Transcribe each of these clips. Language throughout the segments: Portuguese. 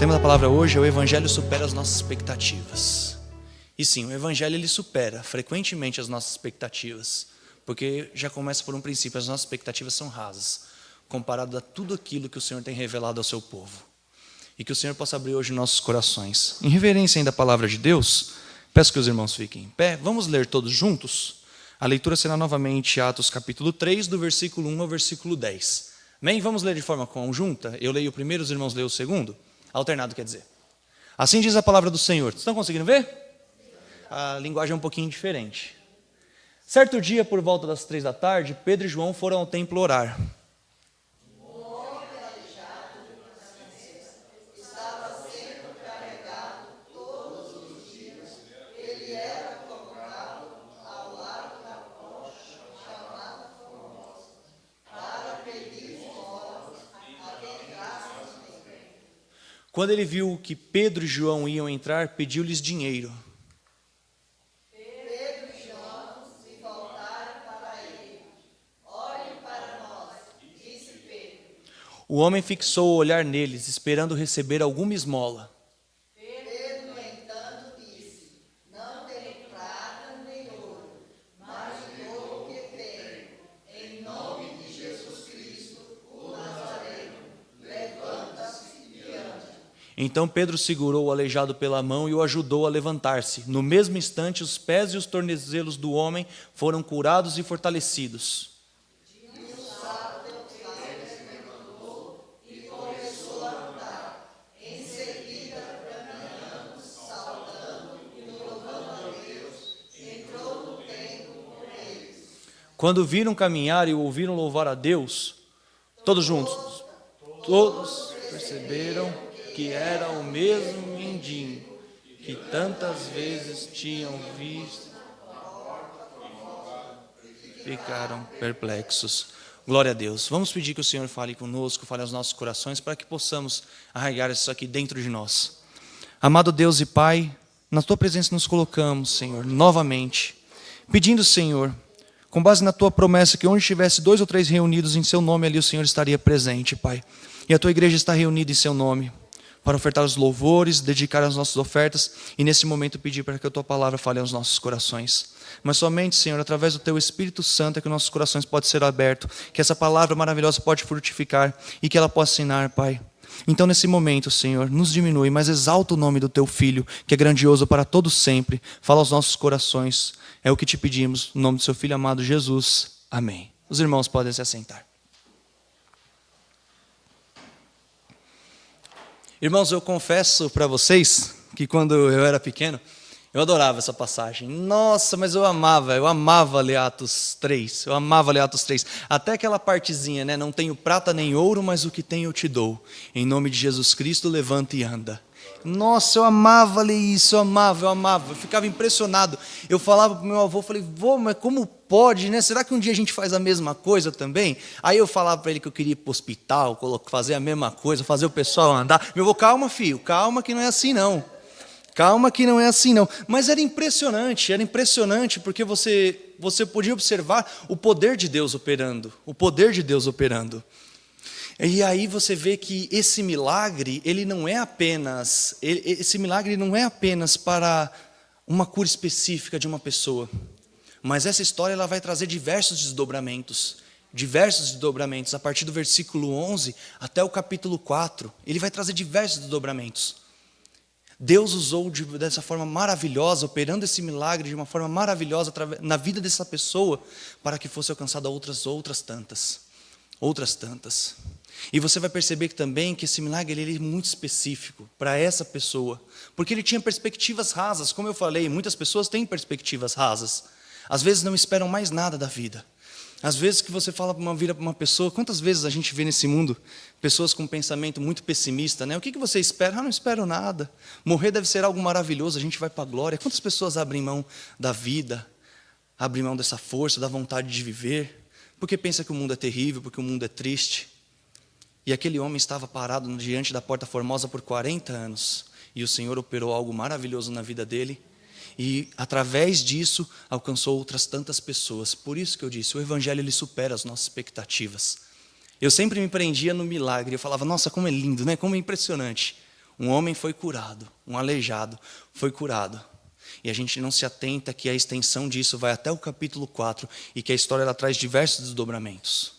tema da palavra hoje é o Evangelho supera as nossas expectativas. E sim, o Evangelho ele supera frequentemente as nossas expectativas, porque já começa por um princípio, as nossas expectativas são rasas, comparado a tudo aquilo que o Senhor tem revelado ao seu povo. E que o Senhor possa abrir hoje nossos corações. Em reverência ainda à palavra de Deus, peço que os irmãos fiquem em pé. Vamos ler todos juntos? A leitura será novamente Atos capítulo 3, do versículo 1 ao versículo 10. Amém? Vamos ler de forma conjunta? Eu leio o primeiro, os irmãos leem o segundo? Alternado quer dizer. Assim diz a palavra do Senhor. Estão conseguindo ver? A linguagem é um pouquinho diferente. Certo dia, por volta das 3 da tarde, Pedro e João foram ao templo orar. Quando ele viu que Pedro e João iam entrar, pediu-lhes dinheiro. Pedro e João se voltaram para ele. Olhem para nós, disse Pedro. O homem fixou o olhar neles, esperando receber alguma esmola. Pedro, no entanto, disse: Não tenho prata nem ouro, mas o pouco que tenho, em nome de Jesus Cristo, o Nazareno, levanta-se e anda. Então Pedro segurou o aleijado pela mão e o ajudou a levantar-se. No mesmo instante, os pés e os tornozelos do homem foram curados e fortalecidos. Quando viram caminhar e o ouviram louvar a Deus, todos juntos, todos perceberam que era o mesmo mendigo que tantas vezes tinham visto. Ficaram perplexos. Glória a Deus. Vamos pedir que o Senhor fale conosco, fale aos nossos corações, para que possamos arraigar isso aqui dentro de nós. Amado Deus e Pai, na Tua presença nos colocamos, Senhor, novamente, pedindo, Senhor, com base na Tua promessa, que onde estivesse 2 ou 3 reunidos em Seu nome, ali o Senhor estaria presente, Pai. E a Tua igreja está reunida em Seu nome, para ofertar os louvores, dedicar as nossas ofertas, e nesse momento pedir para que a Tua palavra fale aos nossos corações. Mas somente, Senhor, através do Teu Espírito Santo é que nossos corações podem ser abertos, que essa palavra maravilhosa pode frutificar e que ela possa ensinar, Pai. Então nesse momento, Senhor, nos diminui, mas exalta o nome do Teu Filho, que é grandioso para todos sempre. Fala aos nossos corações, é o que te pedimos, no nome do Seu Filho amado Jesus. Amém. Os irmãos podem se assentar. Irmãos, eu confesso para vocês que quando eu era pequeno, eu adorava essa passagem. Nossa, mas eu amava ler Atos 3. Eu amava ler Atos 3. Até aquela partezinha, né? Não tenho prata nem ouro, mas o que tenho eu te dou. Em nome de Jesus Cristo, levanta e anda. Nossa, eu amava ler isso, eu amava. Eu ficava impressionado. Eu falava para o meu avô, falei, vô, mas como pode, né? Será que um dia a gente faz a mesma coisa também? Aí eu falava para ele que eu queria ir para o hospital, fazer a mesma coisa, fazer o pessoal andar. Meu avô, calma, filho, calma que não é assim não. Calma que não é assim não. Mas era impressionante porque você podia observar o poder de Deus operando. E aí você vê que esse milagre, ele não é apenas para uma cura específica de uma pessoa. Mas essa história ela vai trazer diversos desdobramentos. A partir do versículo 11 até o capítulo 4. Ele vai trazer diversos desdobramentos. Deus usou dessa forma maravilhosa, operando esse milagre de uma forma maravilhosa na vida dessa pessoa, para que fosse alcançada outras tantas. E você vai perceber também que esse milagre ele é muito específico para essa pessoa, porque ele tinha perspectivas rasas. Como eu falei, muitas pessoas têm perspectivas rasas. Às vezes não esperam mais nada da vida. Às vezes que você fala para uma pessoa, quantas vezes a gente vê nesse mundo pessoas com um pensamento muito pessimista, né? O que você espera? Não espero nada. Morrer deve ser algo maravilhoso, a gente vai para a glória. Quantas pessoas abrem mão da vida, abrem mão dessa força, da vontade de viver, porque pensa que o mundo é terrível, porque o mundo é triste. E aquele homem estava parado diante da Porta Formosa por 40 anos, e o Senhor operou algo maravilhoso na vida dele, e através disso alcançou outras tantas pessoas. Por isso que eu disse, o Evangelho ele supera as nossas expectativas. Eu sempre me prendia no milagre, eu falava, nossa, como é lindo, né? Como é impressionante. Um homem foi curado, um aleijado foi curado. E a gente não se atenta que a extensão disso vai até o capítulo 4 e que a história ela traz diversos desdobramentos.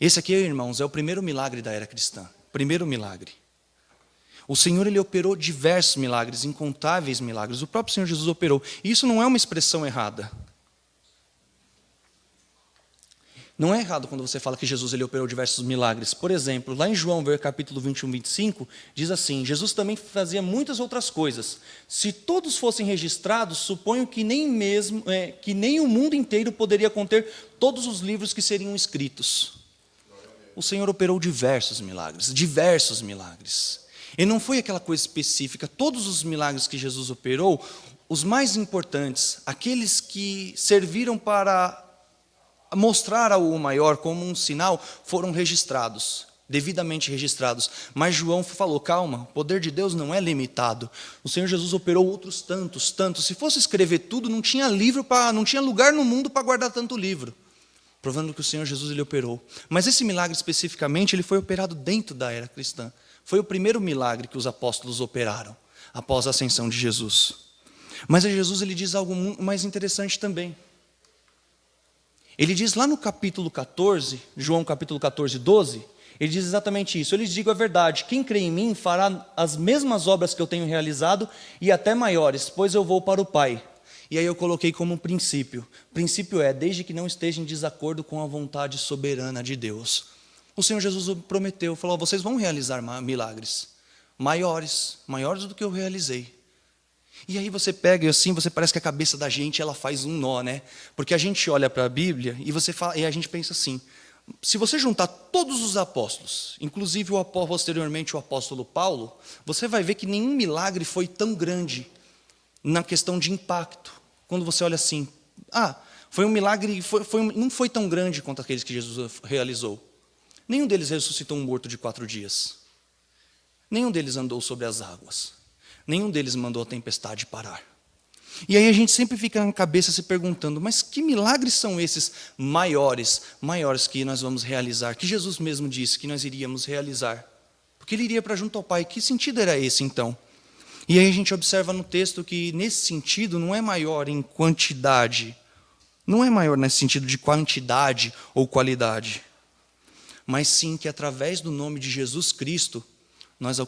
Esse aqui, irmãos, é o primeiro milagre da era cristã. Primeiro milagre. O Senhor ele operou diversos milagres, incontáveis milagres. O próprio Senhor Jesus operou. E isso não é uma expressão errada. Não é errado quando você fala que Jesus ele operou diversos milagres. Por exemplo, lá em João, capítulo 21, 25, diz assim: Jesus também fazia muitas outras coisas. Se todos fossem registrados, suponho que nem o mundo inteiro poderia conter todos os livros que seriam escritos. O Senhor operou diversos milagres, diversos milagres. E não foi aquela coisa específica. Todos os milagres que Jesus operou, os mais importantes, aqueles que serviram para mostrar ao maior como um sinal, foram registrados, devidamente registrados. Mas João falou, calma, o poder de Deus não é limitado. O Senhor Jesus operou outros tantos. Se fosse escrever tudo, não tinha lugar no mundo para guardar tanto livro. Provando que o Senhor Jesus ele operou. Mas esse milagre especificamente, ele foi operado dentro da era cristã. Foi o primeiro milagre que os apóstolos operaram, após a ascensão de Jesus. Mas Jesus ele diz algo mais interessante também. Ele diz lá no capítulo 14, João capítulo 14, 12, ele diz exatamente isso. Eu lhes digo a verdade, quem crê em mim fará as mesmas obras que eu tenho realizado e até maiores, pois eu vou para o Pai. E aí eu coloquei como um princípio. O princípio é, desde que não esteja em desacordo com a vontade soberana de Deus. O Senhor Jesus prometeu, falou, vocês vão realizar milagres maiores do que eu realizei. E aí você pega e assim, você parece que a cabeça da gente ela faz um nó, né? Porque a gente olha para a Bíblia e a gente pensa assim, se você juntar todos os apóstolos, inclusive posteriormente o apóstolo Paulo, você vai ver que nenhum milagre foi tão grande na questão de impacto. Quando você olha assim, foi um milagre, não foi tão grande quanto aqueles que Jesus realizou. Nenhum deles ressuscitou um morto de 4 dias. Nenhum deles andou sobre as águas. Nenhum deles mandou a tempestade parar. E aí a gente sempre fica na cabeça se perguntando, mas que milagres são esses maiores que nós vamos realizar, que Jesus mesmo disse que nós iríamos realizar? Porque ele iria para junto ao Pai. Que sentido era esse então? E aí a gente observa no texto que nesse sentido não é maior em quantidade, não é maior nesse sentido de quantidade ou qualidade, mas sim que através do nome de Jesus Cristo, nós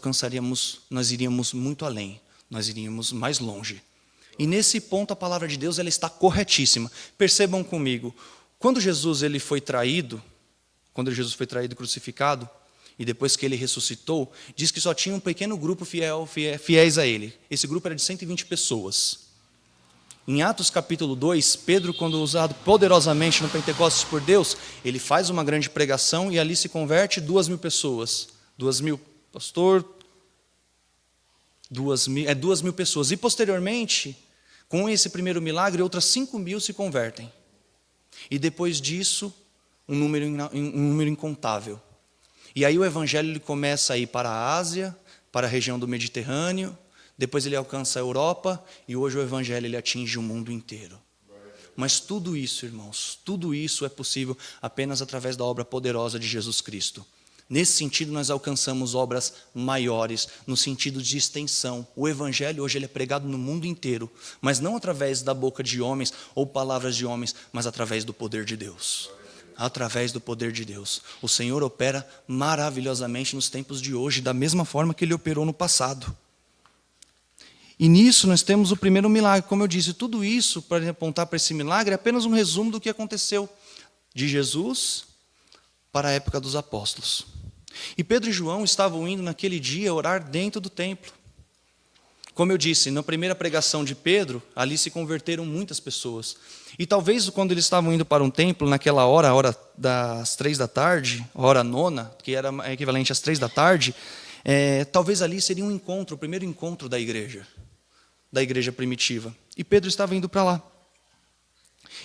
iríamos muito além, nós iríamos mais longe. E nesse ponto a palavra de Deus ela está corretíssima. Percebam comigo, quando Jesus foi traído e crucificado, e depois que ele ressuscitou, diz que só tinha um pequeno grupo fiéis a ele. Esse grupo era de 120 pessoas. Em Atos capítulo 2, Pedro, quando usado poderosamente no Pentecostes por Deus, ele faz uma grande pregação e ali se converte 2.000 pessoas. 2.000, pastor? 2.000 pessoas. E posteriormente, com esse primeiro milagre, outras 5.000 se convertem. E depois disso, um número incontável. E aí o evangelho ele começa a ir para a Ásia, para a região do Mediterrâneo, depois ele alcança a Europa, e hoje o evangelho ele atinge o mundo inteiro. Mas tudo isso, irmãos, tudo isso é possível apenas através da obra poderosa de Jesus Cristo. Nesse sentido, nós alcançamos obras maiores, no sentido de extensão. O evangelho hoje ele é pregado no mundo inteiro, mas não através da boca de homens ou palavras de homens, mas através do poder de Deus. Através do poder de Deus. O Senhor opera maravilhosamente nos tempos de hoje, da mesma forma que Ele operou no passado. E nisso nós temos o primeiro milagre. Como eu disse, tudo isso, para apontar para esse milagre, é apenas um resumo do que aconteceu de Jesus para a época dos apóstolos. E Pedro e João estavam indo naquele dia orar dentro do templo. Como eu disse, na primeira pregação de Pedro, ali se converteram muitas pessoas. E talvez quando eles estavam indo para um templo, naquela hora, a hora das 3 da tarde, a hora 9, que era equivalente às 3 da tarde, talvez ali seria um encontro, o primeiro encontro da igreja primitiva. E Pedro estava indo para lá.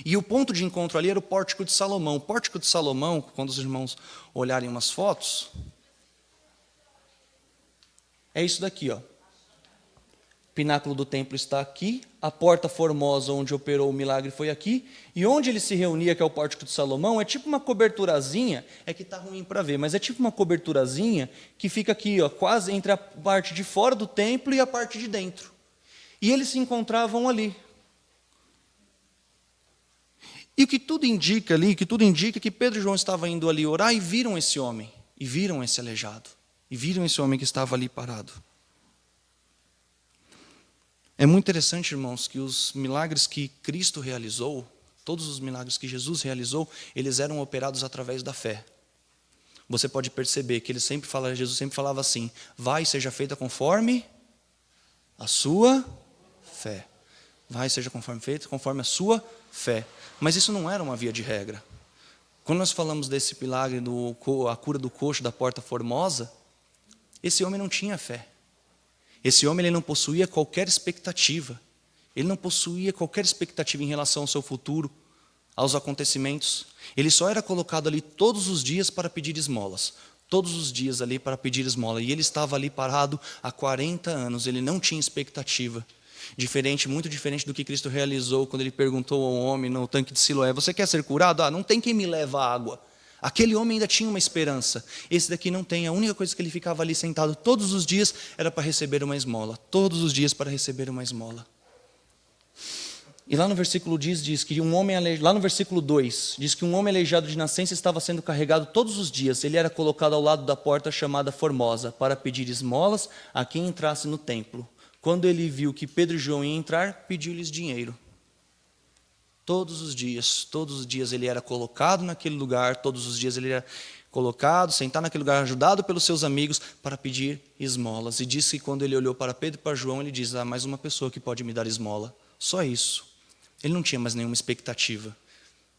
E o ponto de encontro ali era o Pórtico de Salomão. O Pórtico de Salomão, quando os irmãos olharem umas fotos, é isso daqui, ó. pináculo do templo está aqui, a porta formosa onde operou o milagre foi aqui, e onde ele se reunia, que é o pórtico de Salomão, é tipo uma coberturazinha, é que está ruim para ver, mas é tipo uma coberturazinha que fica aqui, ó, quase entre a parte de fora do templo e a parte de dentro. E eles se encontravam ali. E o que tudo indica ali, que Pedro e João estavam indo ali orar e viram esse homem, e viram esse aleijado, e viram esse homem que estava ali parado. É muito interessante, irmãos, que os milagres que Cristo realizou, todos os milagres que Jesus realizou, eles eram operados através da fé. Você pode perceber que Jesus sempre falava assim: vai, seja feita conforme a sua fé. Vai, seja feita conforme a sua fé. Mas isso não era uma via de regra. Quando nós falamos desse milagre, a cura do coxo da porta formosa, esse homem não tinha fé. Esse homem ele não possuía qualquer expectativa. Ele não possuía qualquer expectativa em relação ao seu futuro, aos acontecimentos. Ele só era colocado ali todos os dias para pedir esmolas. Todos os dias ali para pedir esmola. E ele estava ali parado há 40 anos. Ele não tinha expectativa. Muito diferente do que Cristo realizou quando ele perguntou ao homem no tanque de Siloé: você quer ser curado? Não tem quem me leva a água. Aquele homem ainda tinha uma esperança. Esse daqui não tem. A única coisa que ele ficava ali sentado todos os dias era para receber uma esmola. Todos os dias para receber uma esmola. E lá no versículo 2 diz que lá no versículo 2, diz que um homem aleijado de nascença estava sendo carregado todos os dias. Ele era colocado ao lado da porta chamada Formosa para pedir esmolas a quem entrasse no templo. Quando ele viu que Pedro e João iam entrar, pediu-lhes dinheiro. Todos os dias ele era colocado naquele lugar, todos os dias ele era colocado, sentado naquele lugar, ajudado pelos seus amigos para pedir esmolas. E disse que quando ele olhou para Pedro e para João, ele diz: mais uma pessoa que pode me dar esmola. Só isso. Ele não tinha mais nenhuma expectativa,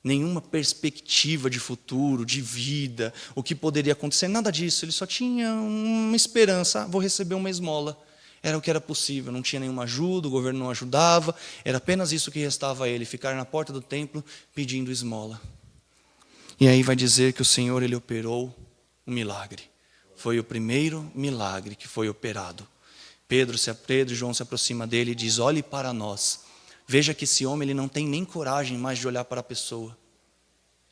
nenhuma perspectiva de futuro, de vida, o que poderia acontecer, nada disso. Ele só tinha uma esperança: vou receber uma esmola. Era o que era possível, não tinha nenhuma ajuda, o governo não ajudava, era apenas isso que restava a ele, ficar na porta do templo pedindo esmola. E aí vai dizer que o Senhor ele operou um milagre. Foi o primeiro milagre que foi operado. Pedro e João se aproxima dele e diz: olhe para nós. Veja que esse homem ele não tem nem coragem mais de olhar para a pessoa.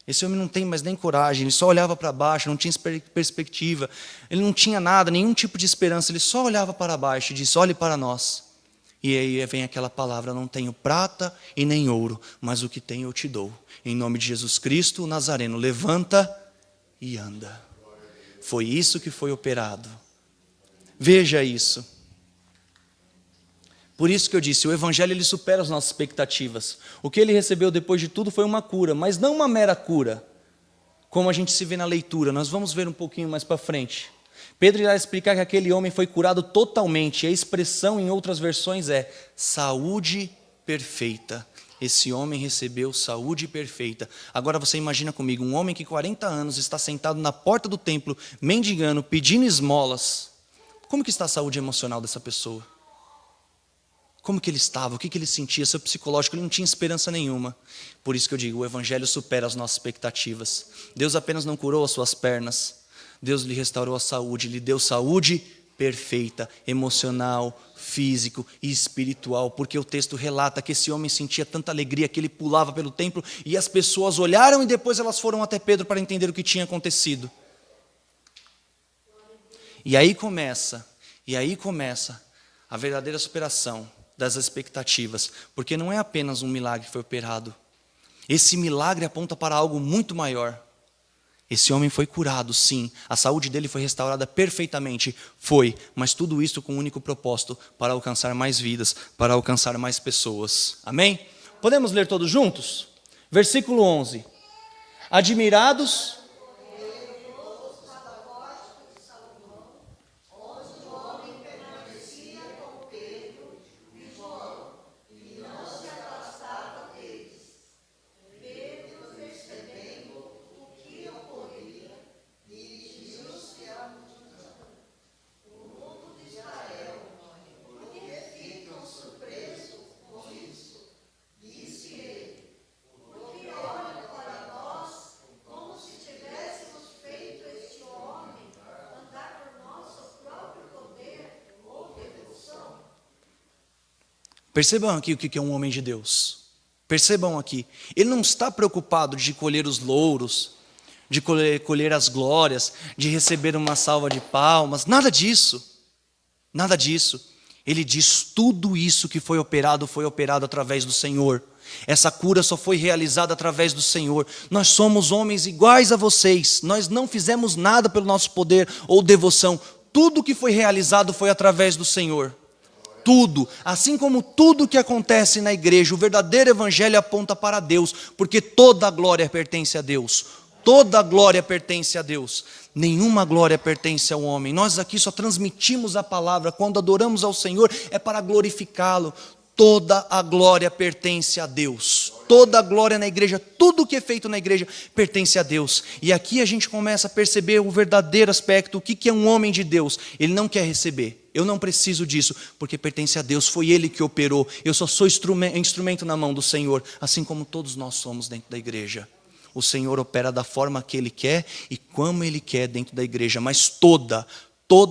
Esse homem não tem mais nem coragem, ele só olhava para baixo, não tinha perspectiva, ele não tinha nada, nenhum tipo de esperança, ele só olhava para baixo e disse: olhe para nós. E aí vem aquela palavra: não tenho prata e nem ouro, mas o que tenho eu te dou. Em nome de Jesus Cristo, o Nazareno, levanta e anda. Foi isso que foi operado. Veja isso. Por isso que eu disse, o Evangelho ele supera as nossas expectativas. O que ele recebeu depois de tudo foi uma cura, mas não uma mera cura, como a gente se vê na leitura. Nós vamos ver um pouquinho mais para frente. Pedro irá explicar que aquele homem foi curado totalmente. A expressão em outras versões é saúde perfeita. Esse homem recebeu saúde perfeita. Agora você imagina comigo, um homem que 40 anos está sentado na porta do templo, mendigando, pedindo esmolas. Como que está a saúde emocional dessa pessoa? Como que ele estava, o que ele sentia, seu psicológico, ele não tinha esperança nenhuma. Por isso que eu digo, o Evangelho supera as nossas expectativas. Deus apenas não curou as suas pernas, Deus lhe restaurou a saúde, lhe deu saúde perfeita, emocional, físico e espiritual, porque o texto relata que esse homem sentia tanta alegria que ele pulava pelo templo e as pessoas olharam e depois elas foram até Pedro para entender o que tinha acontecido. E aí começa a verdadeira superação das expectativas, porque não é apenas um milagre que foi operado. Esse milagre aponta para algo muito maior. Esse homem foi curado, sim, a saúde dele foi restaurada perfeitamente, mas tudo isso com um único propósito, para alcançar mais vidas, para alcançar mais pessoas. Amém? Podemos ler todos juntos? Versículo 11. Admirados... Percebam aqui o que é um homem de Deus. Percebam aqui. Ele não está preocupado de colher os louros, de colher as glórias, de receber uma salva de palmas. Nada disso. Nada disso. Ele diz: tudo isso que foi operado através do Senhor. Essa cura só foi realizada através do Senhor. Nós somos homens iguais a vocês. Nós não fizemos nada pelo nosso poder ou devoção. Tudo que foi realizado foi através do Senhor. Tudo, assim como tudo que acontece na igreja, o verdadeiro evangelho aponta para Deus, porque toda a glória pertence a Deus. Toda a glória pertence a Deus. Nenhuma glória pertence ao homem. Nós aqui só transmitimos a palavra. Quando adoramos ao Senhor é para glorificá-lo. Toda a glória pertence a Deus. Toda a glória na igreja, tudo que é feito na igreja pertence a Deus. E aqui a gente começa a perceber o verdadeiro aspecto. O que é um homem de Deus? Ele não quer receber. Eu não preciso disso, porque pertence a Deus. Foi Ele que operou. Eu só sou instrumento na mão do Senhor, assim como todos nós somos dentro da igreja. O Senhor opera da forma que Ele quer e como Ele quer dentro da igreja, mas toda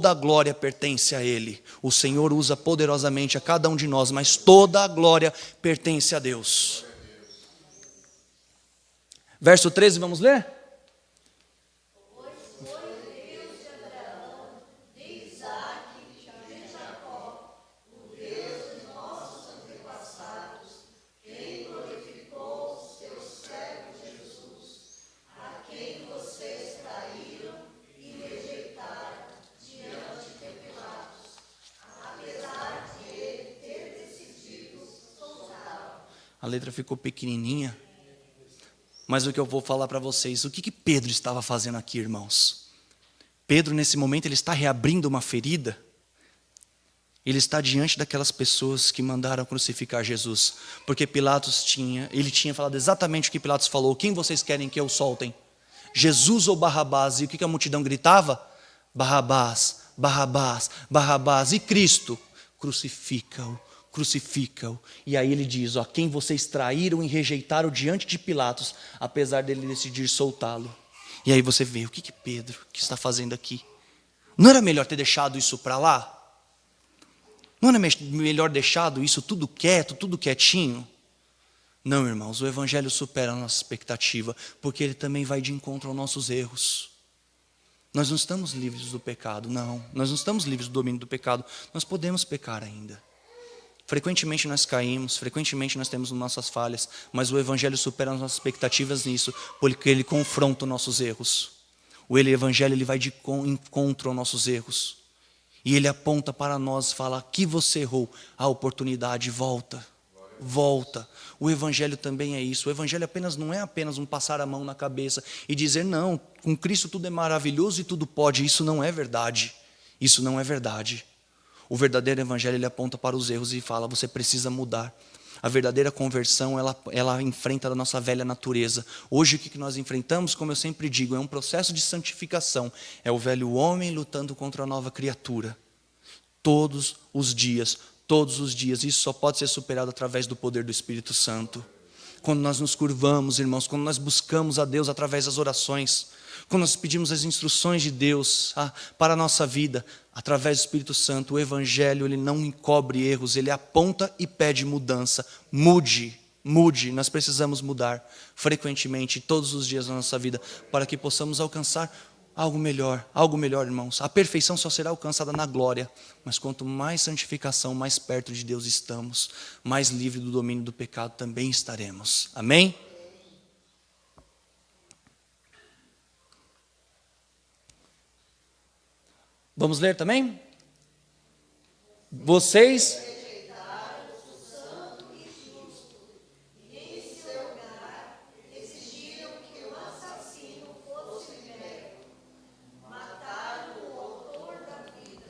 a glória pertence a Ele. O Senhor usa poderosamente a cada um de nós, mas toda a glória pertence a Deus. Verso 13, vamos ler? A letra ficou pequenininha, mas o que eu vou falar para vocês, o que Pedro estava fazendo aqui, irmãos? Pedro, nesse momento, ele está reabrindo uma ferida. Ele está diante daquelas pessoas que mandaram crucificar Jesus, porque ele tinha falado exatamente o que Pilatos falou: quem vocês querem que eu soltem? Jesus ou Barrabás? E o que a multidão gritava? Barrabás, Barrabás, Barrabás. E Cristo? Crucifica-o. Crucifica-o. E aí ele diz: ó, quem vocês traíram e rejeitaram diante de Pilatos, apesar dele decidir soltá-lo. E aí você vê, o que Pedro está fazendo aqui? Não era melhor ter deixado isso para lá? Não era melhor deixado isso tudo quieto, tudo quietinho? Não, irmãos, o evangelho supera a nossa expectativa, porque ele também vai de encontro aos nossos erros. Nós não estamos livres do pecado, não. Nós não estamos livres do domínio do pecado. Nós podemos pecar ainda. Frequentemente nós caímos, frequentemente nós temos nossas falhas, mas o evangelho supera as nossas expectativas nisso, porque ele confronta os nossos erros. O evangelho ele vai de encontro aos nossos erros. E ele aponta para nós e fala: aqui você errou, a oportunidade, volta. Volta. O evangelho também é isso. O evangelho não é apenas um passar a mão na cabeça e dizer: não, com Cristo tudo é maravilhoso e tudo pode. Isso não é verdade. Isso não é verdade. O verdadeiro evangelho ele aponta para os erros e fala: você precisa mudar. A verdadeira conversão ela enfrenta a nossa velha natureza. Hoje o que nós enfrentamos, como eu sempre digo, é um processo de santificação. É o velho homem lutando contra a nova criatura. Todos os dias. Isso só pode ser superado através do poder do Espírito Santo. Quando nós nos curvamos, irmãos, quando nós buscamos a Deus através das orações, quando nós pedimos as instruções de Deus para a nossa vida, através do Espírito Santo, o evangelho ele não encobre erros, ele aponta e pede mudança. Mude, nós precisamos mudar frequentemente, todos os dias da nossa vida, para que possamos alcançar algo melhor, irmãos. A perfeição só será alcançada na glória, mas quanto mais santificação, mais perto de Deus estamos, mais livre do domínio do pecado também estaremos. Amém? Vamos ler também? Vocês rejeitaram o santo e justo, e em seu lugar exigiram que o assassino fosse pego. Mataram o autor da vida,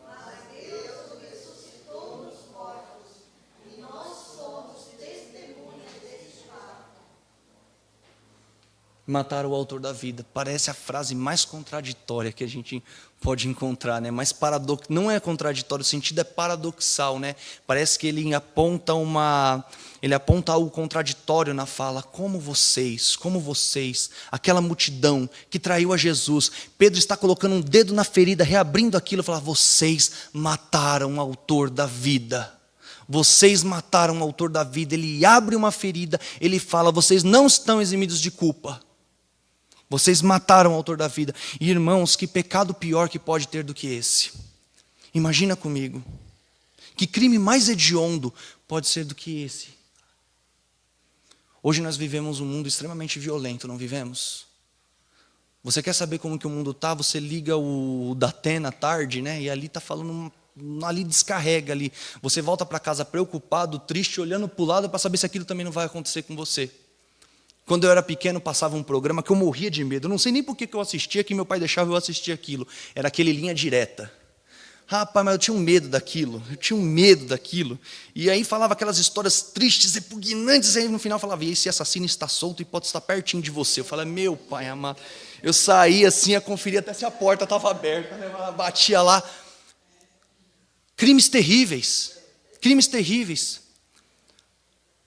mas Deus o ressuscitou dos mortos, e nós somos testemunhas deste fato. mataram o autor da vida. Parece a frase mais contraditória que a gente pode encontrar, né? Mas não é contraditório, o sentido é paradoxal, né? Parece que ele aponta algo contraditório na fala. Como vocês, aquela multidão que traiu a Jesus, Pedro está colocando um dedo na ferida, reabrindo aquilo e fala: vocês mataram o autor da vida. Vocês mataram o autor da vida. Ele abre uma ferida, ele fala, vocês não estão eximidos de culpa. Vocês mataram o autor da vida. E irmãos, que pecado pior que pode ter do que esse? Imagina comigo. Que crime mais hediondo pode ser do que esse? Hoje nós vivemos um mundo extremamente violento, não vivemos? Você quer saber como que o mundo está? Você liga o Datena à tarde, né? E ali está falando, ali descarrega ali. Você volta para casa preocupado, triste, olhando para o lado para saber se aquilo também não vai acontecer com você. Quando eu era pequeno, passava um programa que eu morria de medo. Eu não sei nem por que eu assistia, que meu pai deixava eu assistir aquilo. Era aquele Linha Direta. Rapaz, mas eu tinha um medo daquilo. E aí falava aquelas histórias tristes, repugnantes. E aí no final falava, e esse assassino está solto e pode estar pertinho de você. Eu falei, meu pai amado. Eu saía assim, a conferir até se a porta estava aberta. Né? Batia lá. Crimes terríveis. Crimes terríveis.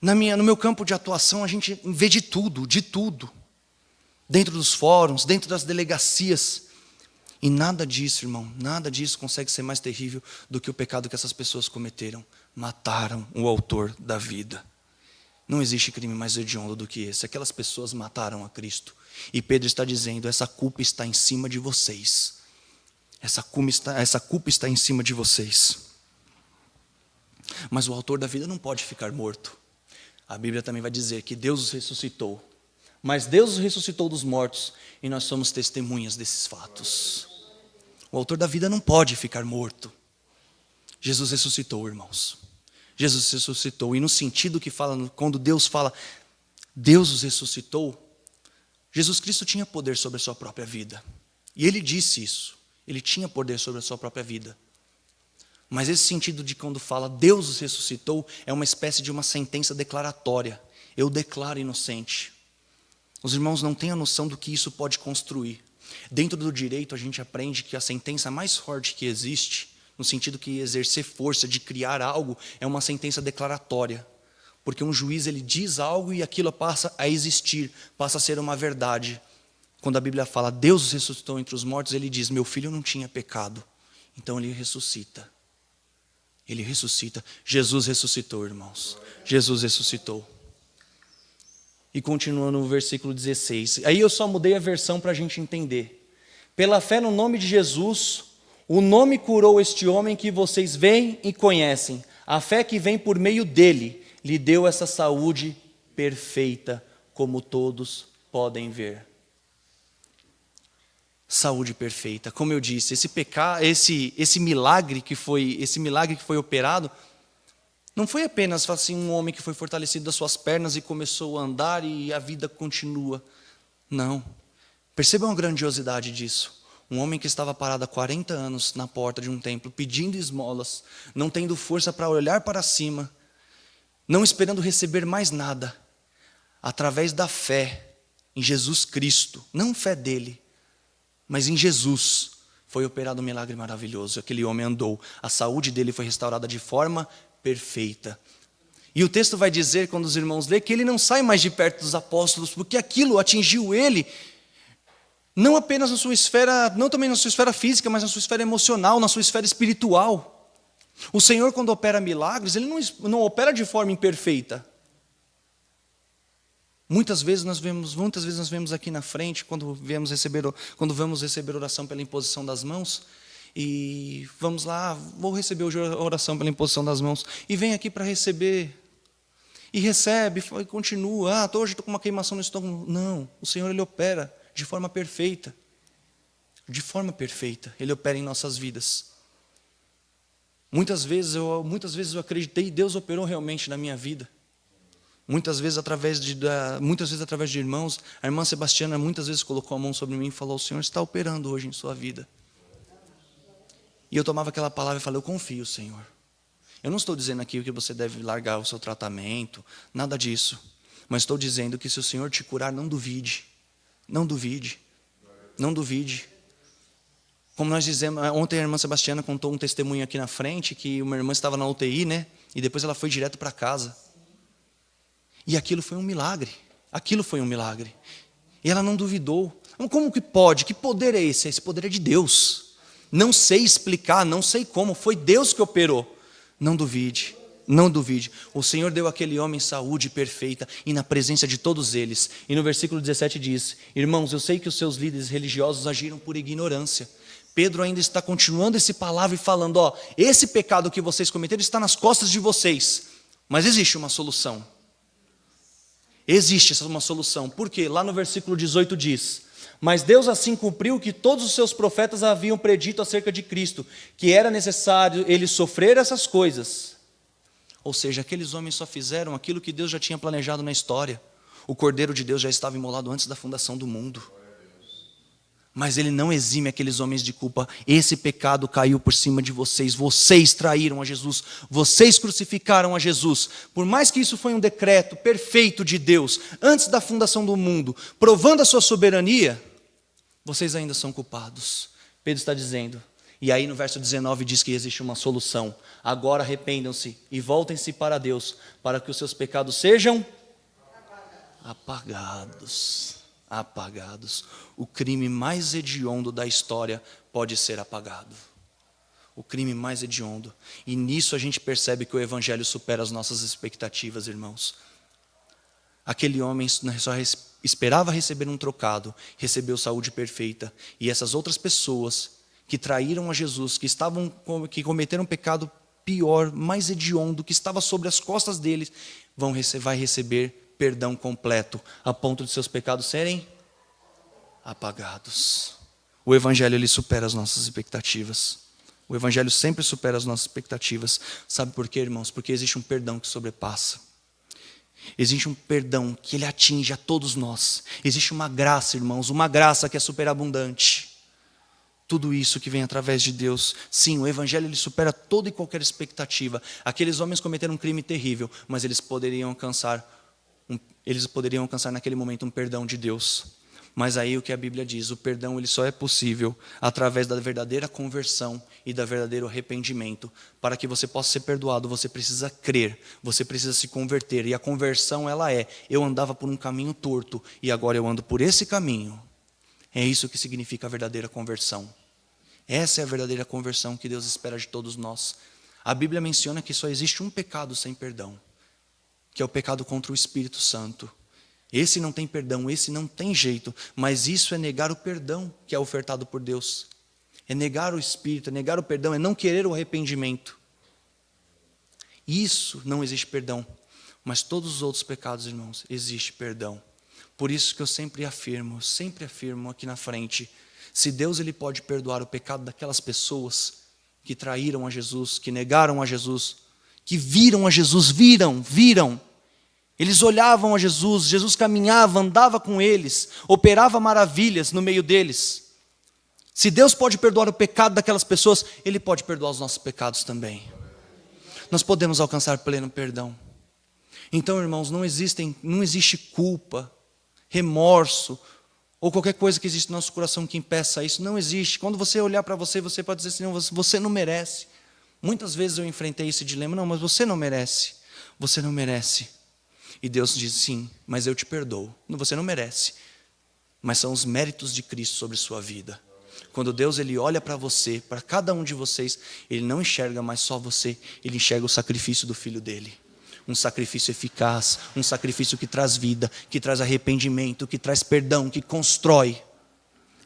No meu campo de atuação, a gente vê de tudo. Dentro dos fóruns, dentro das delegacias. E nada disso, irmão, nada disso consegue ser mais terrível do que o pecado que essas pessoas cometeram. Mataram o autor da vida. Não existe crime mais hediondo do que esse. Aquelas pessoas mataram a Cristo. E Pedro está dizendo, essa culpa está em cima de vocês. Essa culpa está em cima de vocês. Mas o autor da vida não pode ficar morto. A Bíblia também vai dizer que Deus os ressuscitou. Mas Deus os ressuscitou dos mortos e nós somos testemunhas desses fatos. O autor da vida não pode ficar morto. Jesus ressuscitou, irmãos. Jesus ressuscitou. E no sentido que fala, quando Deus fala, Deus os ressuscitou, Jesus Cristo tinha poder sobre a sua própria vida. E ele disse isso. Ele tinha poder sobre a sua própria vida. Mas esse sentido de quando fala Deus os ressuscitou, é uma espécie de uma sentença declaratória. Eu declaro inocente. Os irmãos não têm a noção do que isso pode construir. Dentro do direito, a gente aprende que a sentença mais forte que existe, no sentido que exercer força de criar algo, é uma sentença declaratória. Porque um juiz ele diz algo e aquilo passa a existir, passa a ser uma verdade. Quando a Bíblia fala, Deus os ressuscitou entre os mortos, ele diz, meu filho não tinha pecado. Então ele ressuscita. Ele ressuscita. Jesus ressuscitou, irmãos. Jesus ressuscitou. E continua no versículo 16. Aí eu só mudei a versão para a gente entender. Pela fé no nome de Jesus, o nome curou este homem que vocês veem e conhecem. A fé que vem por meio dele lhe deu essa saúde perfeita, como todos podem ver. Saúde perfeita. Como eu disse, esse milagre que foi operado, não foi apenas assim, um homem que foi fortalecido das suas pernas e começou a andar e a vida continua. Não. Percebam a grandiosidade disso. Um homem que estava parado há 40 anos na porta de um templo, pedindo esmolas, não tendo força para olhar para cima, não esperando receber mais nada, através da fé em Jesus Cristo, não fé dele, mas em Jesus, foi operado um milagre maravilhoso. Aquele homem andou, a saúde dele foi restaurada de forma perfeita. E o texto vai dizer, quando os irmãos lêem, que ele não sai mais de perto dos apóstolos, porque aquilo atingiu ele, não apenas na sua esfera, não também na sua esfera física, mas na sua esfera emocional, na sua esfera espiritual. O Senhor, quando opera milagres, ele não opera de forma imperfeita. Muitas vezes nós vemos aqui na frente, quando vamos receber oração pela imposição das mãos, e vamos lá, vou receber hoje a oração pela imposição das mãos, e vem aqui para receber, e recebe, e continua, hoje estou com uma queimação no estômago. Não, o Senhor ele opera de forma perfeita, ele opera em nossas vidas. Muitas vezes eu acreditei e Deus operou realmente na minha vida. Muitas vezes através de irmãos, a irmã Sebastiana muitas vezes colocou a mão sobre mim e falou, o Senhor está operando hoje em sua vida. E eu tomava aquela palavra e falei, eu confio, Senhor. Eu não estou dizendo aqui que você deve largar o seu tratamento, nada disso. Mas estou dizendo que se o Senhor te curar, não duvide. Não duvide. Não duvide. Como nós dizemos, ontem a irmã Sebastiana contou um testemunho aqui na frente, que uma irmã estava na UTI, né? E depois ela foi direto para casa. E aquilo foi um milagre. E ela não duvidou. Como que pode? Que poder é esse? Esse poder é de Deus. Não sei explicar, não sei como. Foi Deus que operou. Não duvide. Não duvide. O Senhor deu àquele homem saúde perfeita e na presença de todos eles. E no versículo 17 diz: irmãos, eu sei que os seus líderes religiosos agiram por ignorância. Pedro ainda está continuando esse palavra e falando: ó, esse pecado que vocês cometeram está nas costas de vocês. Mas existe uma solução. Existe uma solução. Por quê? Lá no versículo 18 diz: mas Deus assim cumpriu que todos os seus profetas haviam predito acerca de Cristo, que era necessário ele sofrer essas coisas. Ou seja, aqueles homens só fizeram aquilo que Deus já tinha planejado na história. O Cordeiro de Deus já estava imolado antes da fundação do mundo. Mas ele não exime aqueles homens de culpa. Esse pecado caiu por cima de vocês. Vocês traíram a Jesus. Vocês crucificaram a Jesus. Por mais que isso foi um decreto perfeito de Deus, antes da fundação do mundo, provando a sua soberania, vocês ainda são culpados. Pedro está dizendo. E aí no verso 19 diz que existe uma solução. Agora arrependam-se e voltem-se para Deus, para que os seus pecados sejam apagados. Apagados. O crime mais hediondo da história pode ser apagado. O crime mais hediondo. E nisso a gente percebe que o Evangelho supera as nossas expectativas, irmãos. Aquele homem só esperava receber um trocado, recebeu saúde perfeita. E essas outras pessoas que traíram a Jesus, que cometeram um pecado pior, mais hediondo, que estava sobre as costas deles, vai receber perdão completo, a ponto de seus pecados serem apagados. O Evangelho, ele supera as nossas expectativas. O Evangelho sempre supera as nossas expectativas. Sabe por quê, irmãos? Porque existe um perdão que sobrepassa. Existe um perdão que ele atinge a todos nós. Existe uma graça, irmãos, uma graça que é superabundante. Tudo isso que vem através de Deus. Sim, o Evangelho ele supera toda e qualquer expectativa. Aqueles homens cometeram um crime terrível, mas eles poderiam alcançar naquele momento um perdão de Deus. Mas aí o que a Bíblia diz, o perdão ele só é possível através da verdadeira conversão e do verdadeiro arrependimento. Para que você possa ser perdoado, você precisa crer, você precisa se converter. E a conversão ela eu andava por um caminho torto e agora eu ando por esse caminho. É isso que significa a verdadeira conversão. Essa é a verdadeira conversão que Deus espera de todos nós. A Bíblia menciona que só existe um pecado sem perdão, que é o pecado contra o Espírito Santo. Esse não tem perdão, esse não tem jeito, mas isso é negar o perdão que é ofertado por Deus. É negar o Espírito, é negar o perdão, é não querer o arrependimento. Isso não existe perdão, mas todos os outros pecados, irmãos, existe perdão. Por isso que eu sempre afirmo aqui na frente, se Deus ele pode perdoar o pecado daquelas pessoas que traíram a Jesus, que negaram a Jesus, que viram a Jesus, viram. Eles olhavam a Jesus, Jesus caminhava, andava com eles, operava maravilhas no meio deles. Se Deus pode perdoar o pecado daquelas pessoas, Ele pode perdoar os nossos pecados também. Nós podemos alcançar pleno perdão. Então, irmãos, não existe culpa, remorso, ou qualquer coisa que existe no nosso coração que impeça isso. Não existe. Quando você olhar para você, você pode dizer assim, não, você não merece. Muitas vezes eu enfrentei esse dilema, não, mas você não merece. Você não merece. E Deus diz, sim, mas eu te perdoo. Você não merece. Mas são os méritos de Cristo sobre sua vida. Quando Deus ele olha para você, para cada um de vocês, Ele não enxerga mais só você, Ele enxerga o sacrifício do Filho dele. Um sacrifício eficaz, um sacrifício que traz vida, que traz arrependimento, que traz perdão, que constrói.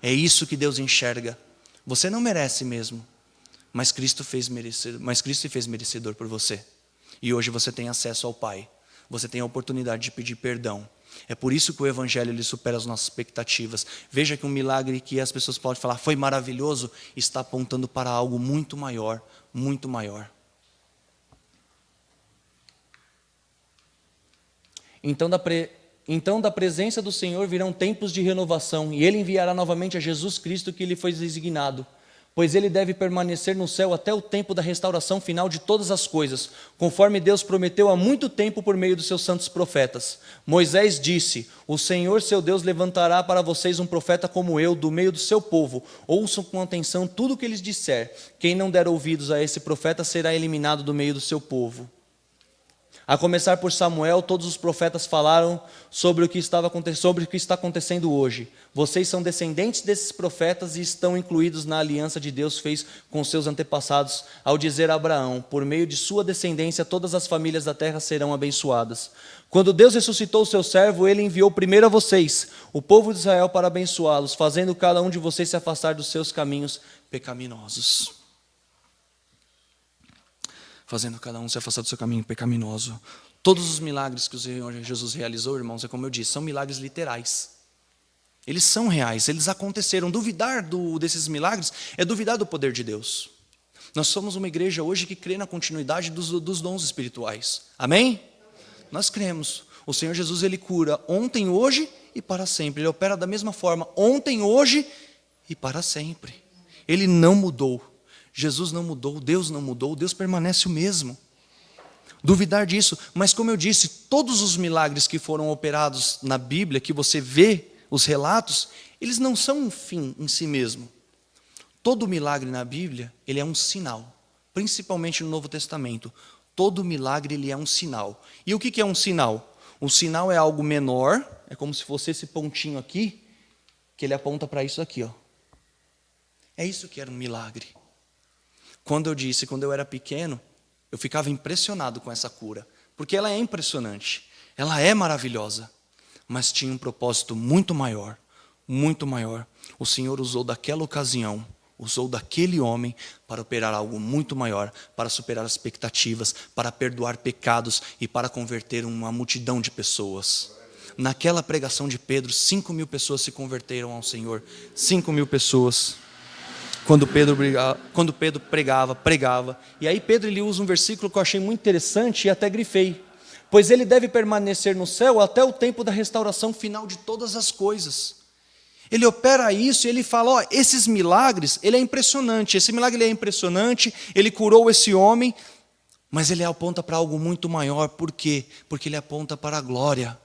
É isso que Deus enxerga. Você não merece mesmo, mas Cristo se fez merecedor por você. E hoje você tem acesso ao Pai. Você tem a oportunidade de pedir perdão. É por isso que o Evangelho ele supera as nossas expectativas. Veja que um milagre que as pessoas podem falar foi maravilhoso, está apontando para algo muito maior, muito maior. Então da presença do Senhor virão tempos de renovação, e Ele enviará novamente a Jesus Cristo que lhe foi designado, pois Ele deve permanecer no céu até o tempo da restauração final de todas as coisas, conforme Deus prometeu há muito tempo por meio dos seus santos profetas. Moisés disse, o Senhor seu Deus levantará para vocês um profeta como eu, do meio do seu povo. Ouçam com atenção tudo o que lhes disser. Quem não der ouvidos a esse profeta será eliminado do meio do seu povo. A começar por Samuel, todos os profetas falaram sobre o que está acontecendo hoje. Vocês são descendentes desses profetas e estão incluídos na aliança de Deus fez com seus antepassados, ao dizer a Abraão: por meio de sua descendência todas as famílias da terra serão abençoadas. Quando Deus ressuscitou o seu servo, ele enviou primeiro a vocês, o povo de Israel, para abençoá-los, fazendo cada um de vocês se afastar dos seus caminhos pecaminosos. Fazendo cada um se afastar do seu caminho pecaminoso. Todos os milagres que o Senhor Jesus realizou, irmãos, é como eu disse, são milagres literais. Eles são reais, eles aconteceram. Duvidar desses milagres é duvidar do poder de Deus. Nós somos uma igreja hoje que crê na continuidade dos dons espirituais. Amém? Nós cremos. O Senhor Jesus, ele cura ontem, hoje e para sempre. Ele opera da mesma forma ontem, hoje e para sempre. Ele não mudou. Jesus não mudou, Deus permanece o mesmo. Duvidar disso, mas como eu disse, todos os milagres que foram operados na Bíblia, que você vê os relatos, eles não são um fim em si mesmo. Todo milagre na Bíblia, ele é um sinal, principalmente no Novo Testamento. Todo milagre, ele é um sinal. E o que é um sinal? Um sinal é algo menor, é como se fosse esse pontinho aqui, que ele aponta para isso aqui, ó. É isso que era um milagre. Quando eu era pequeno, eu ficava impressionado com essa cura, porque ela é impressionante, ela é maravilhosa, mas tinha um propósito muito maior, muito maior. O Senhor usou daquela ocasião, usou daquele homem para operar algo muito maior, para superar as expectativas, para perdoar pecados e para converter uma multidão de pessoas. Naquela pregação de Pedro, 5.000 pessoas se converteram ao Senhor, 5.000 pessoas. Quando Pedro pregava. E aí Pedro ele usa um versículo que eu achei muito interessante e até grifei. Pois ele deve permanecer no céu até o tempo da restauração final de todas as coisas. Ele opera isso e ele fala, ó, esses milagres, ele é impressionante. Esse milagre ele é impressionante, ele curou esse homem, mas ele aponta para algo muito maior. Por quê? Porque ele aponta para a glória.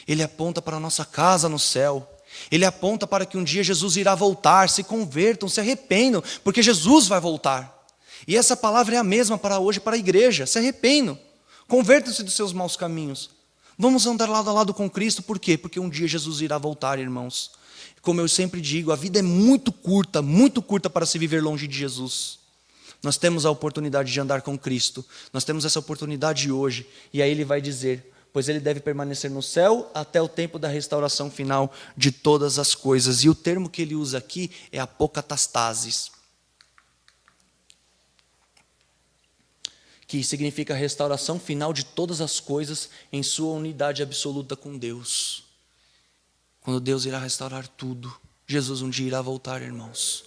Ele aponta para a nossa casa no céu. Ele aponta para que um dia Jesus irá voltar, se convertam, se arrependam, porque Jesus vai voltar. E essa palavra é a mesma para hoje, para a igreja, se arrependam, convertam-se dos seus maus caminhos. Vamos andar lado a lado com Cristo, por quê? Porque um dia Jesus irá voltar, irmãos. Como eu sempre digo, a vida é muito curta para se viver longe de Jesus. Nós temos a oportunidade de andar com Cristo, nós temos essa oportunidade hoje, e aí ele vai dizer, pois ele deve permanecer no céu até o tempo da restauração final de todas as coisas. E o termo que ele usa aqui é apocatastasis, que significa restauração final de todas as coisas em sua unidade absoluta com Deus. Quando Deus irá restaurar tudo, Jesus um dia irá voltar, irmãos.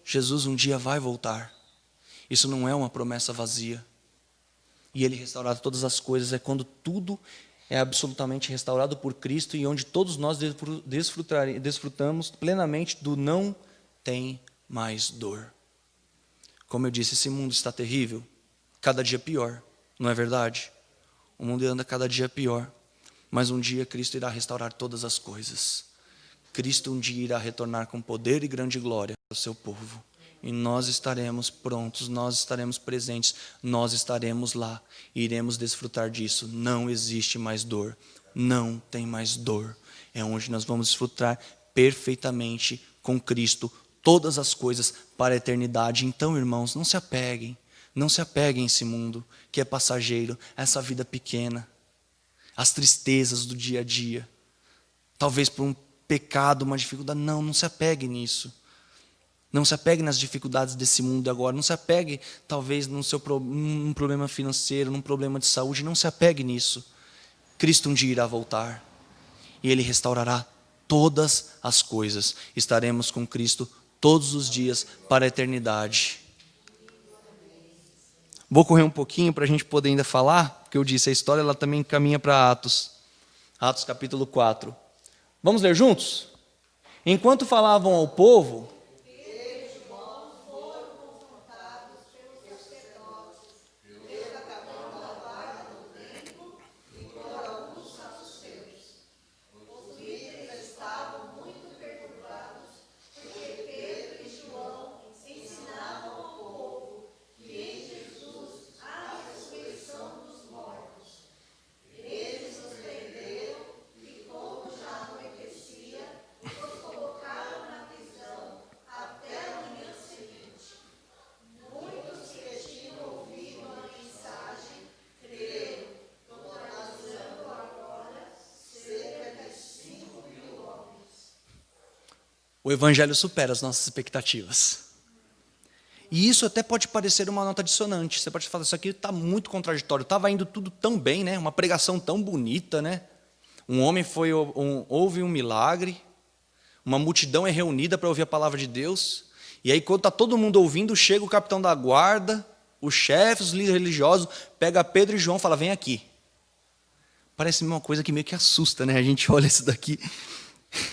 Jesus um dia vai voltar. Isso não é uma promessa vazia. E ele restaurar todas as coisas é quando tudo é absolutamente restaurado por Cristo e onde todos nós desfrutamos plenamente do não tem mais dor. Como eu disse, esse mundo está terrível, cada dia pior, não é verdade? O mundo anda cada dia pior, mas um dia Cristo irá restaurar todas as coisas. Cristo um dia irá retornar com poder e grande glória ao seu povo. E nós estaremos prontos, nós estaremos presentes, nós estaremos lá e iremos desfrutar disso. Não existe mais dor, não tem mais dor. É onde nós vamos desfrutar perfeitamente com Cristo todas as coisas para a eternidade. Então, irmãos, não se apeguem a esse mundo que é passageiro, a essa vida pequena, as tristezas do dia a dia, talvez por um pecado, uma dificuldade. Não se apegue nisso. Não se apegue nas dificuldades desse mundo agora. Não se apegue, talvez, num problema financeiro, num problema de saúde. Não se apegue nisso. Cristo um dia irá voltar. E Ele restaurará todas as coisas. Estaremos com Cristo todos os dias para a eternidade. Vou correr um pouquinho para a gente poder ainda falar, porque eu disse, a história ela também caminha para Atos. Atos capítulo 4. Vamos ler juntos? Enquanto falavam ao povo, O evangelho supera as nossas expectativas. E isso até pode parecer uma nota dissonante. Você pode falar, isso aqui está muito contraditório. Estava indo tudo tão bem, né? Uma pregação tão bonita, né? Um homem houve um milagre, uma multidão é reunida para ouvir a palavra de Deus, e aí quando está todo mundo ouvindo, chega o capitão da guarda, os chefes, os líderes religiosos, pega Pedro e João e fala, vem aqui. Parece uma coisa que meio que assusta, né? A gente olha isso daqui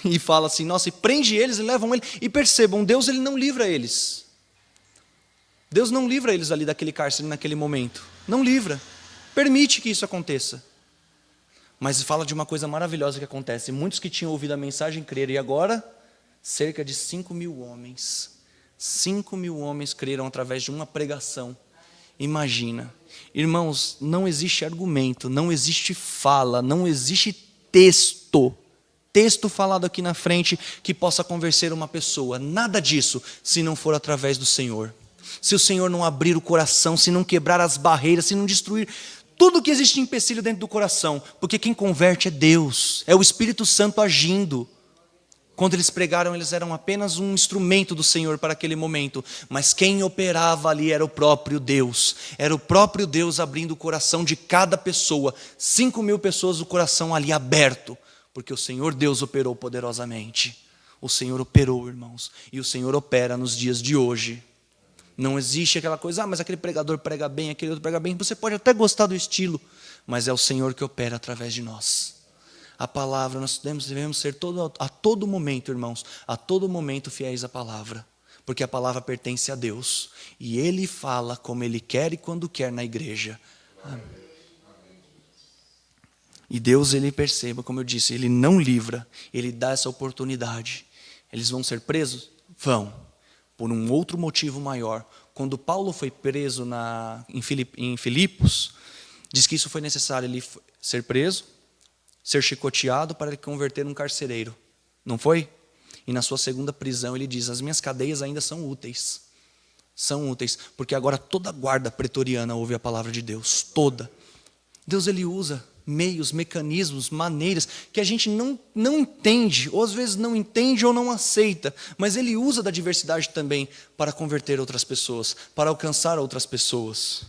e fala assim, nossa, e prende eles e levam ele. E percebam, Deus ele não livra eles. Deus não livra eles ali daquele cárcere naquele momento. Não livra. Permite que isso aconteça. Mas fala de uma coisa maravilhosa que acontece. Muitos que tinham ouvido a mensagem creram. E agora, cerca de 5.000 homens. 5.000 homens creram através de uma pregação. Imagina. Irmãos, não existe argumento, não existe fala, não existe texto falado aqui na frente que possa convencer uma pessoa. Nada disso, se não for através do Senhor. Se o Senhor não abrir o coração, se não quebrar as barreiras, se não destruir tudo que existe de empecilho dentro do coração. Porque quem converte é Deus, é o Espírito Santo agindo. Quando eles pregaram, eles eram apenas um instrumento do Senhor para aquele momento. Mas quem operava ali era o próprio Deus. Era o próprio Deus abrindo o coração de cada pessoa. 5.000 pessoas, o coração ali aberto. Porque o Senhor Deus operou poderosamente. O Senhor operou, irmãos. E o Senhor opera nos dias de hoje. Não existe aquela coisa, mas aquele pregador prega bem, aquele outro prega bem. Você pode até gostar do estilo, mas é o Senhor que opera através de nós. A palavra, nós devemos ser a todo momento, irmãos, a todo momento fiéis à palavra. Porque a palavra pertence a Deus. E Ele fala como Ele quer e quando quer na igreja. Amém. E Deus, Ele perceba, como eu disse, Ele não livra, Ele dá essa oportunidade. Eles vão ser presos? Vão. Por um outro motivo maior. Quando Paulo foi preso em Filipos, diz que isso foi necessário, ele ser preso, ser chicoteado para ele converter um carcereiro. Não foi? E na sua segunda prisão ele diz, as minhas cadeias ainda são úteis. São úteis, porque agora toda a guarda pretoriana ouve a palavra de Deus, toda. Deus ele usa meios, mecanismos, maneiras que a gente não entende, ou às vezes não entende ou não aceita, mas Ele usa da diversidade também para converter outras pessoas, para alcançar outras pessoas.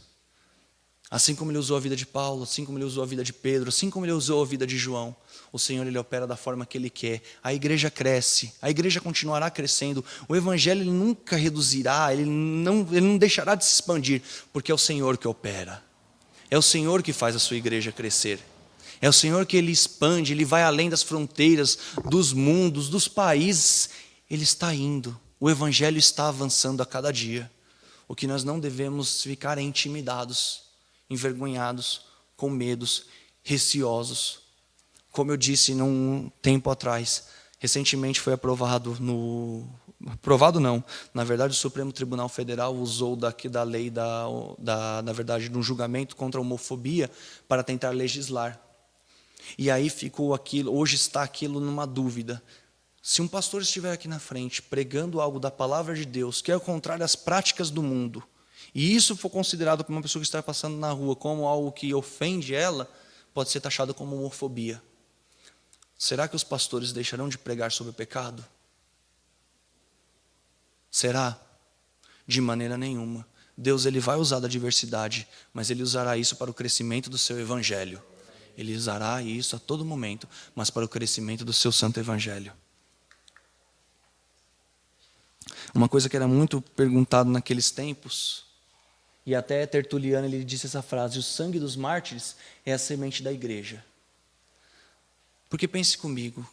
Assim como Ele usou a vida de Paulo, assim como Ele usou a vida de Pedro, assim como Ele usou a vida de João, o Senhor Ele opera da forma que Ele quer. A igreja cresce, a igreja continuará crescendo, o Evangelho ele nunca reduzirá, ele não deixará de se expandir, porque é o Senhor que opera. É o Senhor que faz a sua igreja crescer. É o Senhor que Ele expande, Ele vai além das fronteiras, dos mundos, dos países. Ele está indo. O Evangelho está avançando a cada dia. O que nós não devemos ficar é intimidados, envergonhados, com medos, receosos. Como eu disse num tempo atrás, recentemente foi aprovado na verdade o Supremo Tribunal Federal usou da lei, na verdade, de um julgamento contra a homofobia para tentar legislar. E aí ficou aquilo, hoje está aquilo numa dúvida. Se um pastor estiver aqui na frente pregando algo da palavra de Deus, que é o contrário às práticas do mundo, e isso for considerado por uma pessoa que está passando na rua como algo que ofende ela, pode ser taxado como homofobia. Será que os pastores deixarão de pregar sobre o pecado? Será? De maneira nenhuma. Deus ele vai usar da diversidade, mas Ele usará isso para o crescimento do seu Evangelho. Ele usará isso a todo momento, mas para o crescimento do seu santo Evangelho. Uma coisa que era muito perguntado naqueles tempos, e até Tertuliano ele disse essa frase, o sangue dos mártires é a semente da igreja. Porque pense comigo,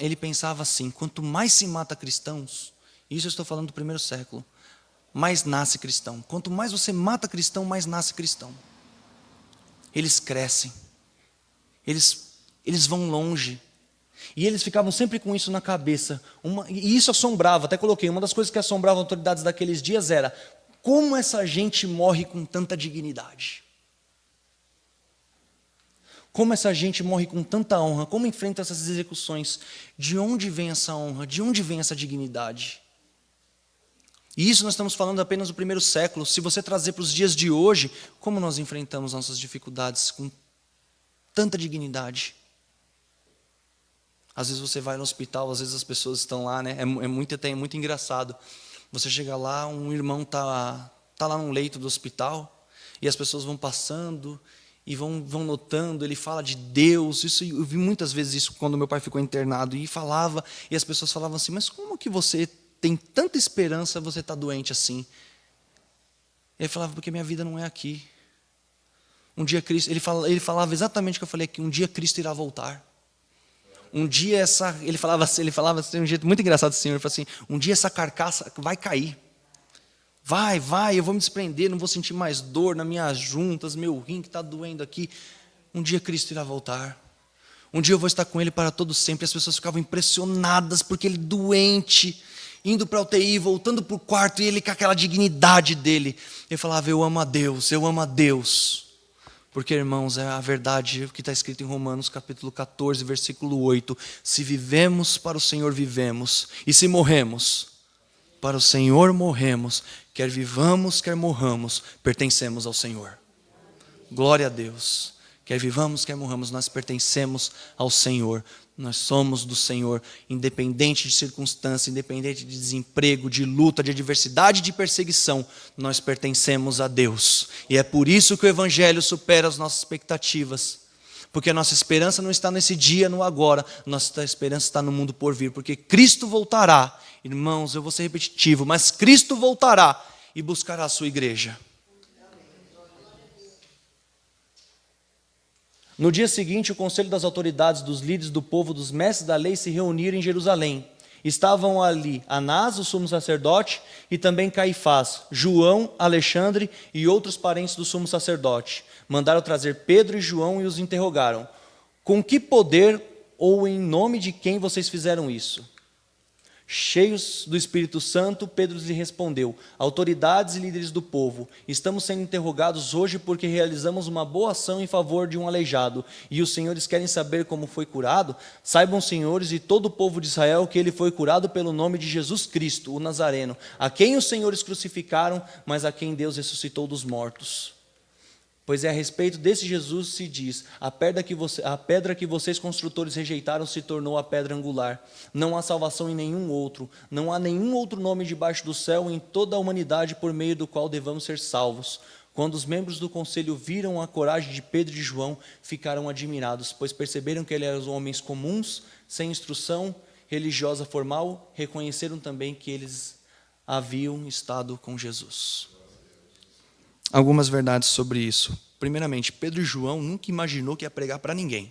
ele pensava assim, quanto mais se mata cristãos, isso eu estou falando do primeiro século, mais nasce cristão. Quanto mais você mata cristão, mais nasce cristão. Eles crescem. Eles vão longe. E eles ficavam sempre com isso na cabeça. E isso assombrava, até coloquei, uma das coisas que assombrava as autoridades daqueles dias era como essa gente morre com tanta dignidade. Como essa gente morre com tanta honra, como enfrenta essas execuções. De onde vem essa honra? De onde vem essa dignidade? E isso nós estamos falando apenas do primeiro século. Se você trazer para os dias de hoje, como nós enfrentamos nossas dificuldades com tanta dignidade? Às vezes você vai no hospital, às vezes as pessoas estão lá, né? É muito engraçado. Você chega lá, um irmão tá lá no leito do hospital, e as pessoas vão passando e vão notando, ele fala de Deus. Isso, eu vi muitas vezes isso quando meu pai ficou internado, e as pessoas falavam assim: mas como que você tem tanta esperança, você está doente assim? Ele falava: porque minha vida não é aqui. Um dia Cristo, ele falava exatamente o que eu falei aqui: um dia Cristo irá voltar. Um dia ele falava assim de um jeito muito engraçado, assim, ele falou assim: um dia essa carcaça vai cair. Vai, eu vou me desprender, não vou sentir mais dor nas minhas juntas, meu rim que está doendo aqui. Um dia Cristo irá voltar. Um dia eu vou estar com Ele para todo sempre. As pessoas ficavam impressionadas porque ele doente, indo para a UTI, voltando para o quarto, e ele com aquela dignidade dele. Ele falava: eu amo a Deus, eu amo a Deus. Porque, irmãos, é a verdade que está escrito em Romanos capítulo 14, versículo 8. Se vivemos, para o Senhor vivemos. E se morremos, para o Senhor morremos. Quer vivamos, quer morramos, pertencemos ao Senhor. Glória a Deus. Quer vivamos, quer morramos, nós pertencemos ao Senhor. Nós somos do Senhor, independente de circunstância, independente de desemprego, de luta, de adversidade, de perseguição, nós pertencemos a Deus. E é por isso que o Evangelho supera as nossas expectativas. Porque a nossa esperança não está nesse dia, no agora, nossa esperança está no mundo por vir. Porque Cristo voltará, irmãos, eu vou ser repetitivo, mas Cristo voltará e buscará a sua igreja. No dia seguinte, o conselho das autoridades, dos líderes do povo, dos mestres da lei se reuniram em Jerusalém. Estavam ali Anás, o sumo sacerdote, e também Caifás, João, Alexandre e outros parentes do sumo sacerdote. Mandaram trazer Pedro e João e os interrogaram: com que poder ou em nome de quem vocês fizeram isso? Cheios do Espírito Santo, Pedro lhe respondeu: autoridades e líderes do povo, estamos sendo interrogados hoje porque realizamos uma boa ação em favor de um aleijado, e os senhores querem saber como foi curado? Saibam, senhores, e todo o povo de Israel, que ele foi curado pelo nome de Jesus Cristo, o Nazareno, a quem os senhores crucificaram, mas a quem Deus ressuscitou dos mortos. Pois é a respeito desse Jesus se diz: a pedra que vocês construtores rejeitaram se tornou a pedra angular. Não há salvação em nenhum outro. Não há nenhum outro nome debaixo do céu em toda a humanidade por meio do qual devamos ser salvos. Quando os membros do conselho viram a coragem de Pedro e de João, ficaram admirados, pois perceberam que eles eram homens comuns, sem instrução religiosa formal, reconheceram também que eles haviam estado com Jesus. Algumas verdades sobre isso. Primeiramente, Pedro e João nunca imaginou que ia pregar para ninguém.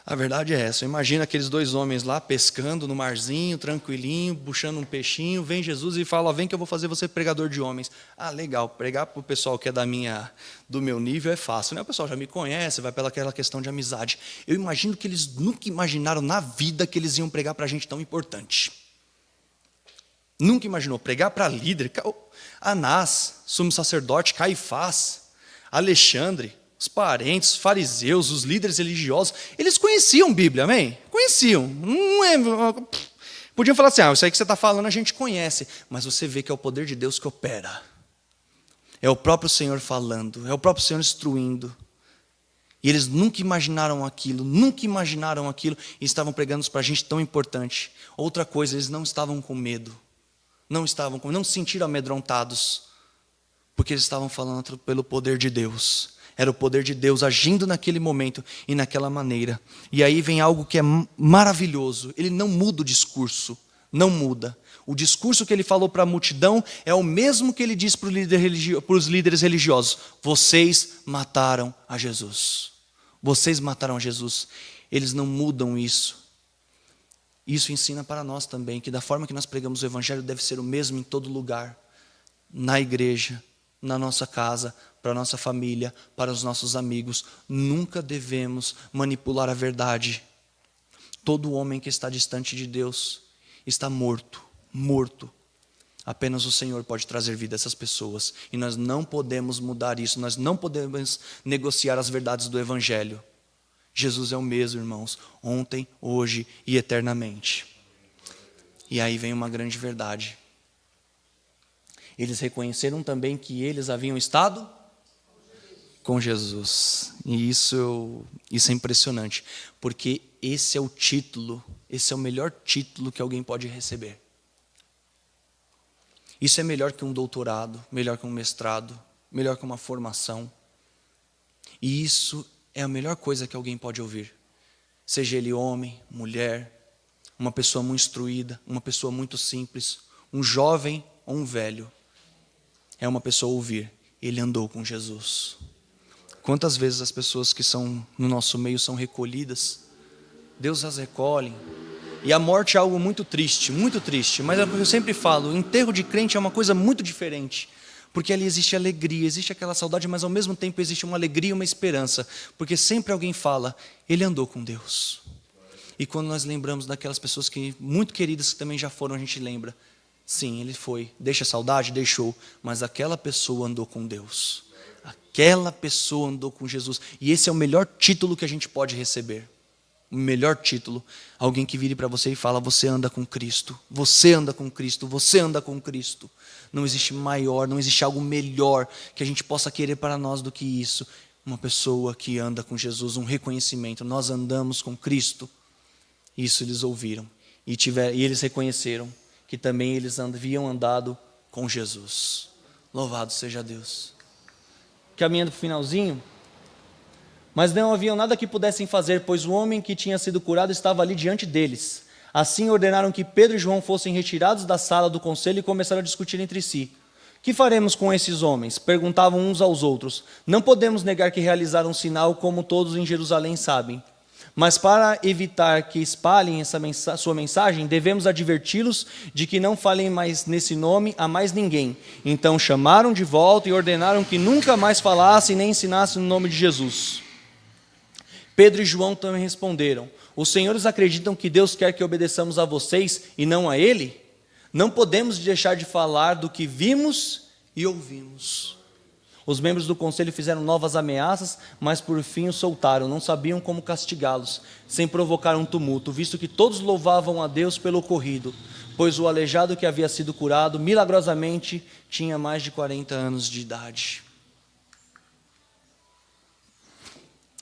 A verdade é essa. Imagina aqueles dois homens lá pescando no marzinho, tranquilinho, puxando um peixinho. Vem Jesus e fala: vem que eu vou fazer você pregador de homens. Ah, legal, pregar para o pessoal que é do meu nível é fácil, né? O pessoal já me conhece, vai pelaquela questão de amizade. Eu imagino que eles nunca imaginaram na vida que eles iam pregar para gente tão importante. Nunca imaginou pregar para líder. Anás, sumo sacerdote, Caifás, Alexandre, os parentes, os fariseus, os líderes religiosos, eles conheciam Bíblia, amém? Conheciam. Não é, podiam falar assim: isso aí que você está falando a gente conhece, mas você vê que é o poder de Deus que opera. É o próprio Senhor falando, é o próprio Senhor instruindo. E eles nunca imaginaram aquilo, e estavam pregando para a gente tão importante. Outra coisa, eles não estavam com medo. Não se sentiram amedrontados, porque eles estavam falando pelo poder de Deus. Era o poder de Deus agindo naquele momento e naquela maneira. E aí vem algo que é maravilhoso. Ele não muda o discurso, não muda. O discurso que ele falou para a multidão é o mesmo que ele disse para os líderes religiosos: vocês mataram a Jesus. Vocês mataram a Jesus. Eles não mudam isso. Isso ensina para nós também que da forma que nós pregamos o Evangelho deve ser o mesmo em todo lugar. Na igreja, na nossa casa, para a nossa família, para os nossos amigos. Nunca devemos manipular a verdade. Todo homem que está distante de Deus está morto. Apenas o Senhor pode trazer vida a essas pessoas. E nós não podemos mudar isso. Nós não podemos negociar as verdades do Evangelho. Jesus é o mesmo, irmãos, ontem, hoje e eternamente. E aí vem uma grande verdade. Eles reconheceram também que eles haviam estado com Jesus. E isso é impressionante, porque esse é o título, esse é o melhor título que alguém pode receber. Isso é melhor que um doutorado, melhor que um mestrado, melhor que uma formação. E isso é a melhor coisa que alguém pode ouvir. Seja ele homem, mulher, uma pessoa muito instruída, uma pessoa muito simples, um jovem ou um velho. É uma pessoa ouvir, ele andou com Jesus. Quantas vezes as pessoas que são no nosso meio são recolhidas, Deus as recolhe. E a morte é algo muito triste, mas eu sempre falo, o enterro de crente é uma coisa muito diferente, porque ali existe alegria, existe aquela saudade, mas ao mesmo tempo existe uma alegria e uma esperança, porque sempre alguém fala, ele andou com Deus. E quando nós lembramos daquelas pessoas que muito queridas que também já foram, a gente lembra, sim, ele foi, deixa saudade, deixou, mas aquela pessoa andou com Deus, aquela pessoa andou com Jesus, e esse é o melhor título que a gente pode receber. O melhor título, alguém que vire para você e fala, você anda com Cristo, você anda com Cristo, você anda com Cristo. Não existe maior, não existe algo melhor que a gente possa querer para nós do que isso. Uma pessoa que anda com Jesus, um reconhecimento, nós andamos com Cristo. Isso eles ouviram e eles reconheceram que também eles haviam andado com Jesus. Louvado seja Deus. Caminhando para o finalzinho. Mas não haviam nada que pudessem fazer, pois o homem que tinha sido curado estava ali diante deles. Assim ordenaram que Pedro e João fossem retirados da sala do conselho e começaram a discutir entre si. Que faremos com esses homens? Perguntavam uns aos outros. Não podemos negar que realizaram um sinal, como todos em Jerusalém sabem. Mas para evitar que espalhem sua mensagem, devemos adverti-los de que não falem mais nesse nome a mais ninguém. Então chamaram de volta e ordenaram que nunca mais falassem nem ensinassem no nome de Jesus. Pedro e João também responderam, os senhores acreditam que Deus quer que obedeçamos a vocês e não a Ele? Não podemos deixar de falar do que vimos e ouvimos. Os membros do conselho fizeram novas ameaças, mas por fim os soltaram, não sabiam como castigá-los, sem provocar um tumulto, visto que todos louvavam a Deus pelo ocorrido, pois o aleijado que havia sido curado, milagrosamente, tinha mais de 40 anos de idade.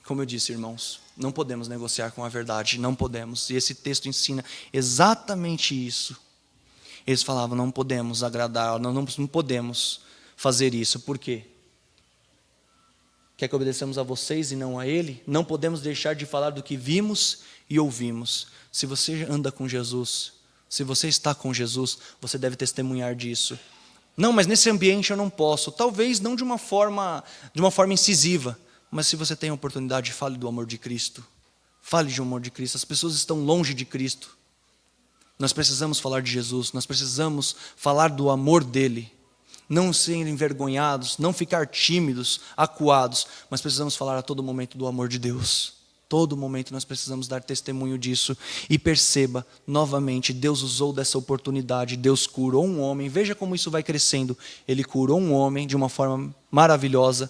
Como eu disse, irmãos, não podemos negociar com a verdade, não podemos. E esse texto ensina exatamente isso. Eles falavam, não podemos agradar, não podemos fazer isso. Por quê? Quer que obedecemos a vocês e não a Ele? Não podemos deixar de falar do que vimos e ouvimos. Se você anda com Jesus, se você está com Jesus, você deve testemunhar disso. Não, mas nesse ambiente eu não posso. Talvez não de uma forma incisiva. Mas se você tem a oportunidade, fale do amor de Cristo. Fale do amor de Cristo. As pessoas estão longe de Cristo. Nós precisamos falar de Jesus. Nós precisamos falar do amor dEle. Não ser envergonhados, não ficar tímidos, acuados. Mas precisamos falar a todo momento do amor de Deus. Todo momento nós precisamos dar testemunho disso. E perceba, novamente, Deus usou dessa oportunidade. Deus curou um homem. Veja como isso vai crescendo. Ele curou um homem de uma forma maravilhosa.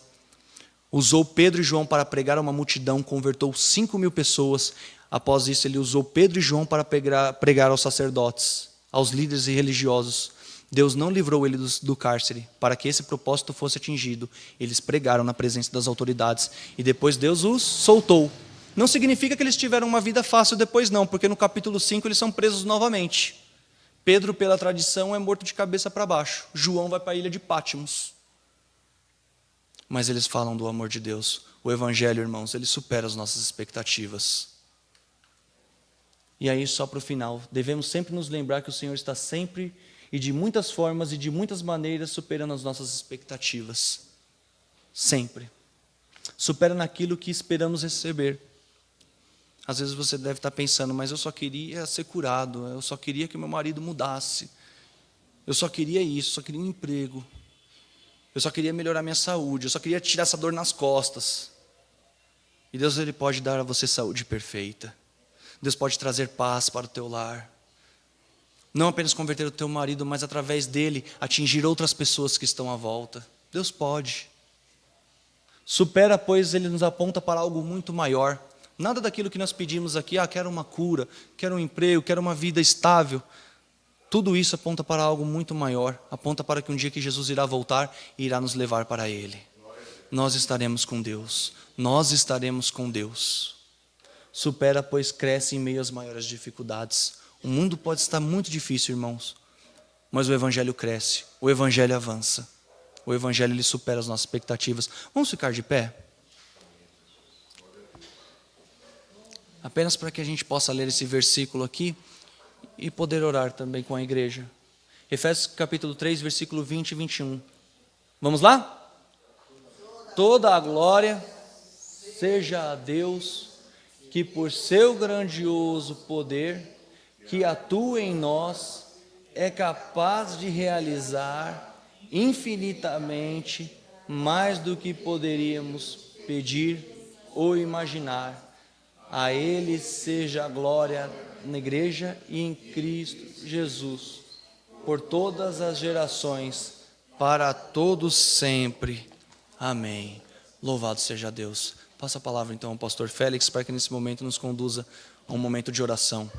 Usou Pedro e João para pregar a uma multidão, convertou 5.000 pessoas. Após isso, ele usou Pedro e João para pregar aos sacerdotes, aos líderes e religiosos. Deus não livrou eles do cárcere para que esse propósito fosse atingido. Eles pregaram na presença das autoridades e depois Deus os soltou. Não significa que eles tiveram uma vida fácil depois não, porque no capítulo 5 eles são presos novamente. Pedro, pela tradição, é morto de cabeça para baixo. João vai para a ilha de Pátimos. Mas eles falam do amor de Deus. O Evangelho, irmãos, ele supera as nossas expectativas. E aí, só para o final, devemos sempre nos lembrar que o Senhor está sempre e de muitas formas e de muitas maneiras superando as nossas expectativas. Sempre. Supera naquilo que esperamos receber. Às vezes você deve estar pensando, mas eu só queria ser curado, eu só queria que meu marido mudasse, eu só queria isso, só queria um emprego. Eu só queria melhorar minha saúde, eu só queria tirar essa dor nas costas. E Deus, Ele pode dar a você saúde perfeita. Deus pode trazer paz para o teu lar. Não apenas converter o teu marido, mas através dele atingir outras pessoas que estão à volta. Deus pode. Supera, pois Ele nos aponta para algo muito maior. Nada daquilo que nós pedimos aqui, quero uma cura, quero um emprego, quero uma vida estável. Tudo isso aponta para algo muito maior, aponta para que um dia que Jesus irá voltar e irá nos levar para Ele. nós estaremos com Deus. Nós estaremos com Deus. Supera, pois cresce em meio às maiores dificuldades. O mundo pode estar muito difícil, irmãos, mas o Evangelho cresce, o Evangelho avança. O Evangelho ele supera as nossas expectativas. Vamos ficar de pé? Apenas para que a gente possa ler esse versículo aqui e poder orar também com a igreja. Efésios capítulo 3, versículo 20 e 21. Vamos lá? Toda a glória seja a Deus, que por seu grandioso poder, que atua em nós, é capaz de realizar infinitamente mais do que poderíamos pedir ou imaginar. A Ele seja a glória na igreja e em Cristo Jesus, por todas as gerações, para todos sempre. Amém. Louvado seja Deus. Passa a palavra então ao pastor Félix, para que nesse momento nos conduza a um momento de oração.